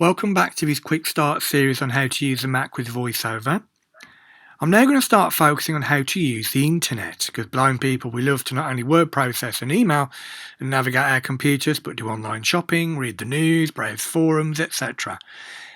Welcome back to this quick start series on how to use the Mac with VoiceOver. I'm now going to start focusing on how to use the internet, because blind people, we love to not only word process and email and navigate our computers, but do online shopping, read the news, browse forums, etc.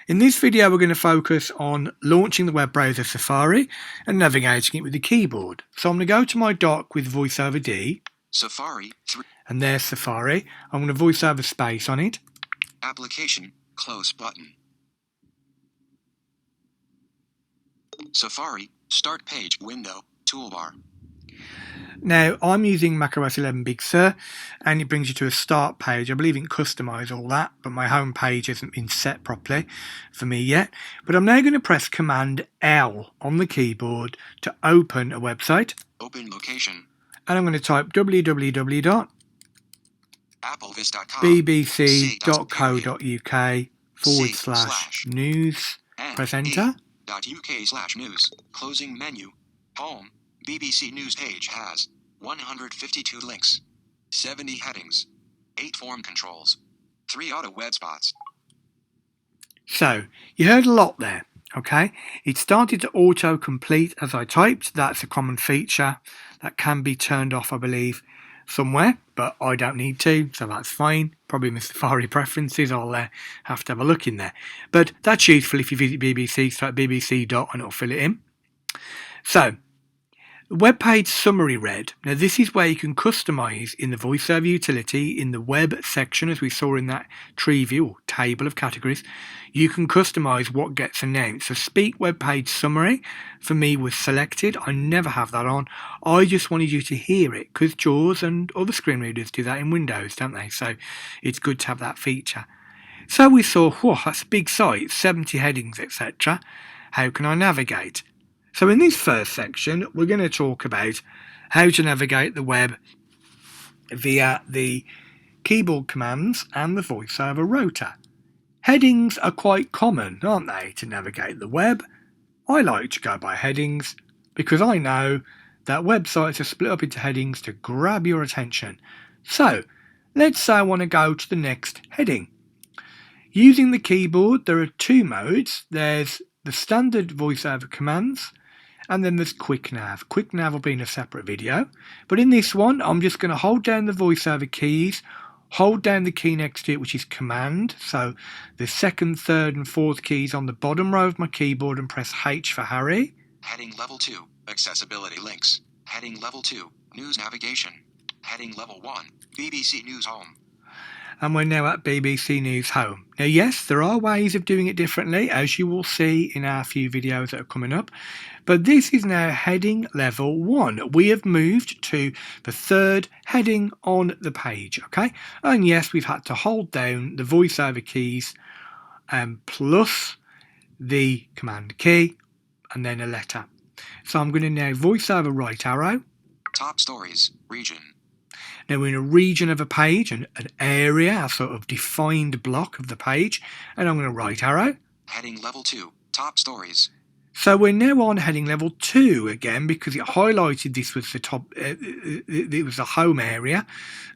In this video we're going to focus on launching the web browser Safari and navigating it with the keyboard. So I'm going to go to my dock with VoiceOver D, Safari 3. And there's Safari. I'm going to VoiceOver space on it. Application, close button. Safari, start page window, toolbar. Now, I'm using macOS 11 Big Sur, and it brings you to a start page. I believe it can customize all that, but my home page hasn't been set properly for me yet. But I'm now going to press Command L on the keyboard to open a website. Open location. And I'm going to type www.bbc.co.uk/news. Press enter. .uk/news. Closing menu. Home. BBC News page has 152 links, 70 headings, 8 form controls, 3 auto web spots. So, you heard a lot there, okay? It started to auto-complete as I typed. That's a common feature that can be turned off, I believe, somewhere, but I don't need to, so that's fine. Probably in the Safari preferences, I'll have to have a look in there. But that's useful if you visit BBC, type BBC. And it'll fill it in. So, web page summary read. Now this is where you can customize in the VoiceOver utility in the web section, as we saw in that tree view or table of categories. You can customize what gets announced. So speak web page summary for me was selected. I never have that on. I just wanted you to hear it because JAWS and other screen readers do that in Windows, don't they? So it's good to have that feature. So we saw, whoa, that's a big site, 70 headings, etc. How can I navigate? So in this first section, we're going to talk about how to navigate the web via the keyboard commands and the VoiceOver rotor. Headings are quite common, aren't they, to navigate the web? I like to go by headings because I know that websites are split up into headings to grab your attention. So let's say I want to go to the next heading. Using the keyboard, there are two modes. There's the standard VoiceOver commands, and then there's Quick Nav. Quick Nav will be in a separate video, but in this one I'm just going to hold down the VoiceOver keys, hold down the key next to it, which is Command, so the second, third and fourth keys on the bottom row of my keyboard, and press H for Harry. Heading level 2, accessibility links. Heading level 2, news navigation. Heading level 1, BBC News Home. And we're now at BBC News Home. Now yes, there are ways of doing it differently, as you will see in our few videos that are coming up, but this is now heading level 1. We have moved to the third heading on the page, okay? And yes, we've had to hold down the VoiceOver keys plus the Command key and then a letter. So I'm going to now VoiceOver right arrow. Top stories, region. Now we're in a region of a page, an area, a sort of defined block of the page, and I'm going to right arrow. Heading level 2, top stories. So we're now on heading level 2 again, because it highlighted this was the top, it was the home area,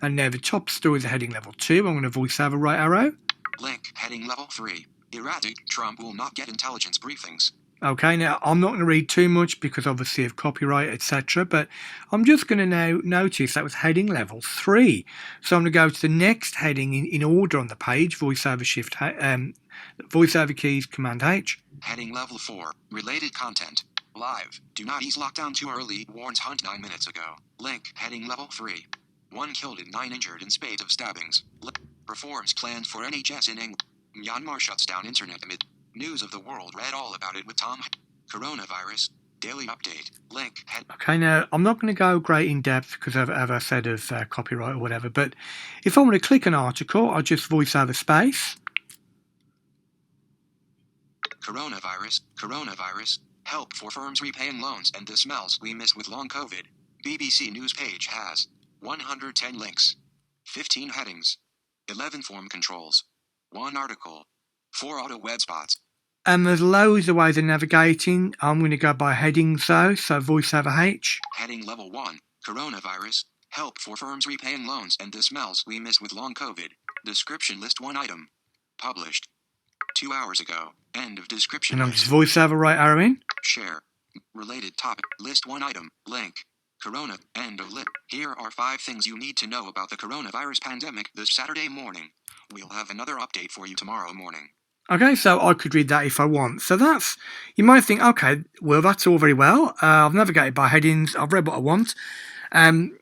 and now the top stories are heading level 2. I'm going to VoiceOver right arrow. Link, heading level 3. Erratic, Trump will not get intelligence briefings. Okay, now I'm not going to read too much because obviously of copyright, etc. But I'm just going to now notice that was heading level 3. So I'm going to go to the next heading in order on the page. VoiceOver Shift, VoiceOver keys, Command H. Heading level 4. Related content. Live. Do not ease lockdown too early. Warns Hunt 9 minutes ago. Link. Heading level 3. 1 killed and 9 injured in spate of stabbings. Reforms planned for NHS in England. Myanmar shuts down internet amid news of the world. Read all about it with Tom. Coronavirus. Daily update. Link. Okay, now I'm not going to go great in depth because as I said of copyright or whatever, but if I want to click an article, I'll just VoiceOver space. Coronavirus. Help for firms repaying loans and the smells we miss with long COVID. BBC News page has 110 links, 15 headings, 11 form controls, 1 article, 4 auto web spots. And there's loads of ways of navigating. I'm going to go by headings though, so VoiceOver H. Heading level 1, coronavirus, help for firms repaying loans and the smells we miss with long COVID. Description list 1 item. Published. 2 hours ago. End of description. And I'm just voiceover right arrow in. Share. Related topic. List 1 item. Link. Corona. End of list. Here are 5 things you need to know about the coronavirus pandemic this Saturday morning. We'll have another update for you tomorrow morning. Okay, so I could read that if I want. So that's, you might think, okay, well, that's all very well. I've navigated by headings. I've read what I want.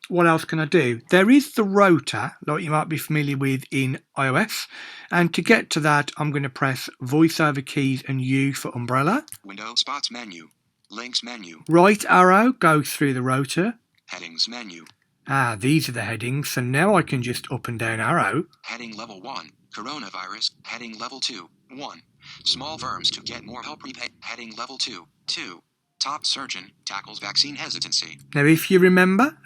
What else can I do? There is the rotor, like you might be familiar with in iOS. And to get to that, I'm going to press voiceover keys and U for umbrella. Window spots menu. Links menu. Right arrow goes through the rotor. Headings menu. These are the headings. So now I can just up and down arrow. Heading level 1. Coronavirus. Heading level 2. 1. Small firms to get more help repay. Heading level 2. 2. Top surgeon tackles vaccine hesitancy. Now, if you remember,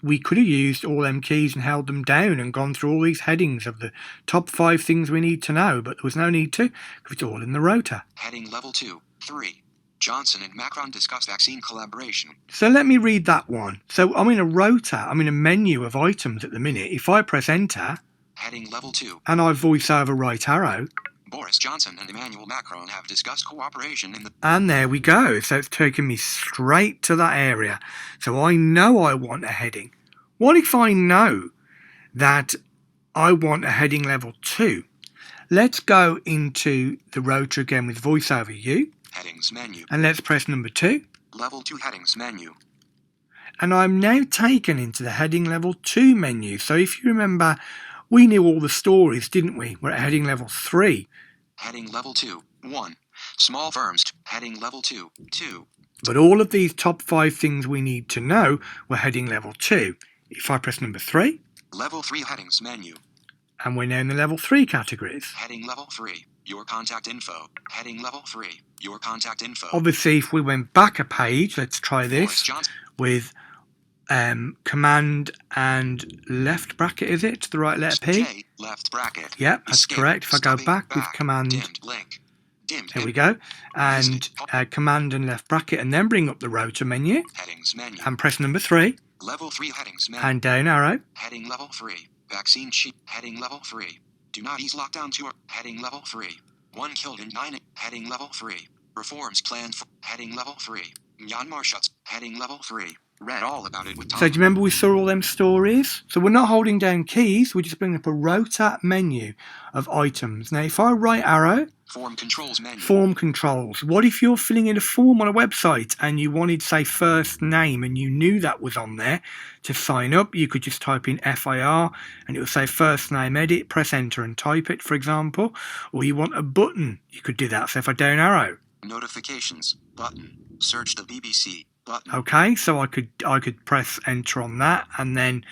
we could have used all them keys and held them down and gone through all these headings of the top 5 things we need to know, but there was no need to, because it's all in the rotor. Heading level 2. 3. Johnson and Macron discuss vaccine collaboration. So let me read that one. So I'm in a rotor, I'm in a menu of items at the minute. If I press enter, Heading level 2. and I voice over right arrow, Boris Johnson and Emmanuel Macron have discussed cooperation in the... and there we go. So it's taken me straight to that area. So I know I want a heading. What if I know that I want a heading level 2? Let's go into the rotor again with voiceover U. Headings menu. And let's press number 2. Level 2 headings menu. And I'm now taken into the heading level 2 menu. So if you remember, we knew all the stories, didn't we? We're at heading level 3. Heading level 2. 1. Small firms. Heading level 2. 2. But all of these top 5 things we need to know were heading level 2. If I press number 3, Level 3 headings menu. and we're now in the level 3 categories. Heading level 3. Your contact info. Heading level 3. Your contact info. Obviously, if we went back a page, let's try Boris this Johnson. with command and left bracket, is it? The right letter P? J, left bracket. Yep, that's Escape, correct. If I go stopping, back with command, Dimmed link. Dimmed. there we go, and command and left bracket, and then bring up the rotor menu, Headings menu. and press number 3, Level 3 headings menu. and down arrow. Heading level 3. Vaccine sheet. Heading level 3. Do not ease lockdown to... Heading level 3. 1 killed in 9... Heading level 3. Reforms planned for... Heading level 3. Myanmar shuts. Heading level 3. Read all about it with Tom. So do you remember we saw all them stories? So we're not holding down keys, we're just bringing up a rotor menu of items. Now if I right arrow, Form controls menu. form controls. What if you're filling in a form on a website and you wanted, say, first name and you knew that was on there to sign up? You could just type in FIR and it will say first name edit, press enter and type it, for example. Or you want a button, you could do that. So if I down arrow. Notifications. Button. Search the BBC. Button. Okay, so I could press enter on that and then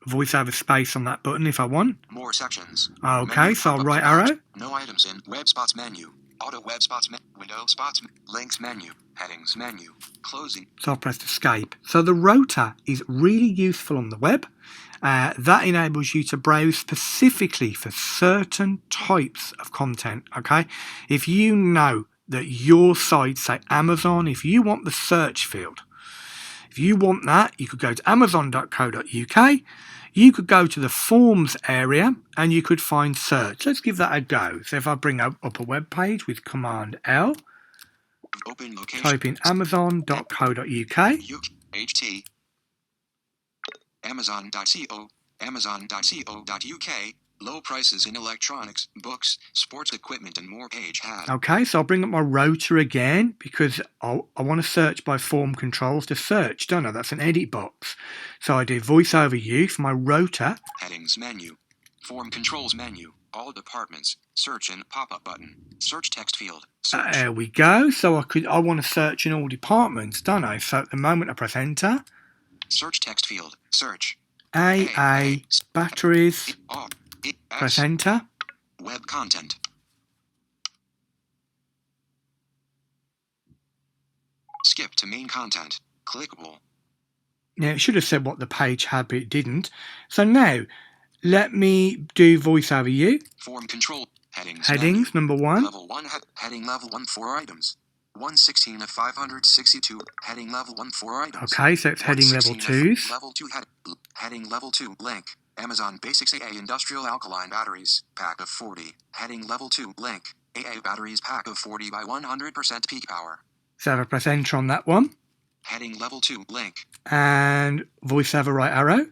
voice over space on that button if I want. More sections. Okay, Menu so I'll pop-up right collage. arrow. No items in web spots menu. Auto web spots window spots links menu. Headings menu. Closing. So I'll press escape. So the rotor is really useful on the web. That enables you to browse specifically for certain types of content. Okay, if you know that your site, say Amazon, if you want the search field, if you want that, you could go to amazon.co.uk, you could go to the forms area and you could find search. Let's give that a go. So if I bring up a web page with command L, Open location. type in amazon.co.uk, HT. Amazon.co. Amazon.co.uk. Low prices in electronics, books, sports equipment, and more page had. Okay, so I'll bring up my rotor again because I want to search by form controls to search, don't I? That's an edit box. So I do voice over U for my rotor. Headings menu. Form controls menu. All departments. Search and pop-up button. Search text field. Search. There we go. So I want to search in all departments, don't I? So at the moment I press enter. Search text field. Search. AA, batteries, press enter. Web content. Skip to main content. Clickable. Now it should have said what the page had, but it didn't. So now let me do voice over U. Form control. Headings. Headings, number 1. Level 1. Heading level 1 4 items. 116 of 562. Heading level 1 4 items. Okay, so it's heading level 2s. Level 2 heading level 2 link. Amazon Basics AA Industrial Alkaline Batteries, pack of 40. Heading level 2, link. AA batteries pack of 40 by 100% peak power. So if I press enter on that one, Heading level 2, link. and voiceover right arrow,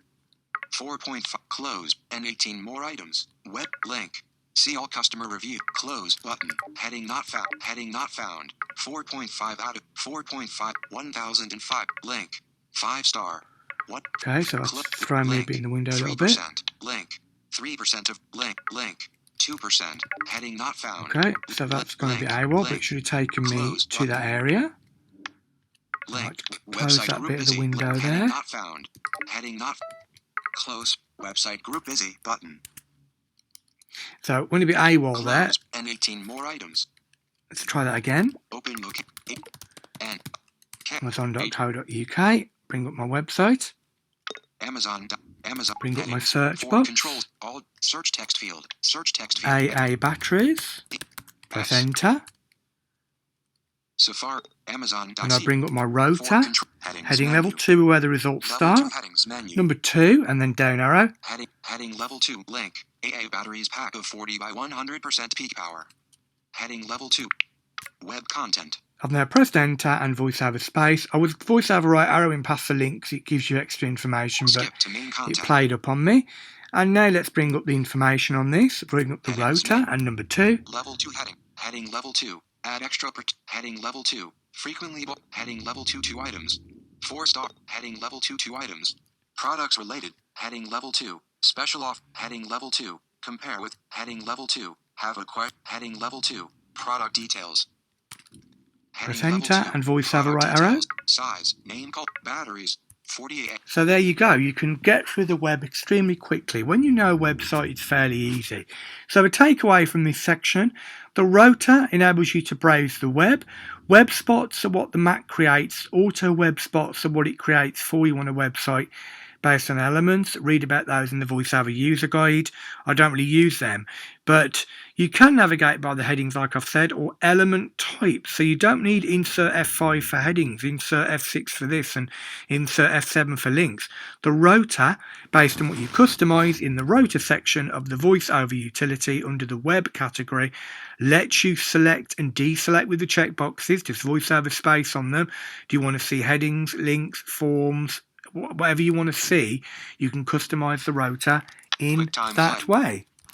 4.5, close, and 18 more items. Web, link. See all customer review, close button. Heading not found, 4.5 out of 4.5, 1005, link. 5-star. What? okay, so that's throwing me a bit in the window a little bit. 3%, link. 3% of, link. 2%, heading not found. Okay, so that's going to be AWOL, but it should have taken me to that area. Link. Close Website that group bit of the busy. window Heading there. not found. Heading not. Close. Website group busy button. So when it be AWOL there, Close. And 18 more items. let's try that again. Open look. And Amazon.co.uk, bring up my website, Amazon. bring up my headings, search 4 box, controls. All search text field. Search text field. AA batteries, press enter, Safari. Amazon. and I bring up my rotor, heading menu. level 2 where the results Level 2 start, headings menu. number 2, and then down arrow. Heading level 2, link. AA batteries pack of 40 by 100% peak power. Heading level 2. Web content. I've now pressed enter and voiceover space. I was voiceover right arrowing past the links, it gives you extra information, but Skip to main it content. played up on me. And now let's bring up the information on this, bring up the Headings rotor, menu. and number 2. Level 2 heading. Heading level 2. Add extra heading level 2. Frequently heading level 2 2 items. 4-star. Heading level 2 2 items. Products related. Heading level 2. Special off. Heading level 2. Compare with. Heading level 2. Have a question. Heading level 2. Product details. Press Heading level enter 2. and voiceover Product right arrow. details. Size. Name called. Batteries. 48. So there you go, you can get through the web extremely quickly. When you know a website, it's fairly easy. So a takeaway from this section, the rotor enables you to browse the web. Web spots are what the Mac creates. Auto web spots are what it creates for you on a website based on elements. Read about those in the VoiceOver user guide. I don't really use them, but you can navigate by the headings like I've said, or element types. So you don't need insert F5 for headings, insert F6 for this, and insert F7 for links. The rotor, based on what you customize in the rotor section of the VoiceOver utility under the web category, lets you select and deselect with the checkboxes, just VoiceOver space on them. Do you want to see headings, links, forms, whatever you want to see? You can customize the rotor in that way.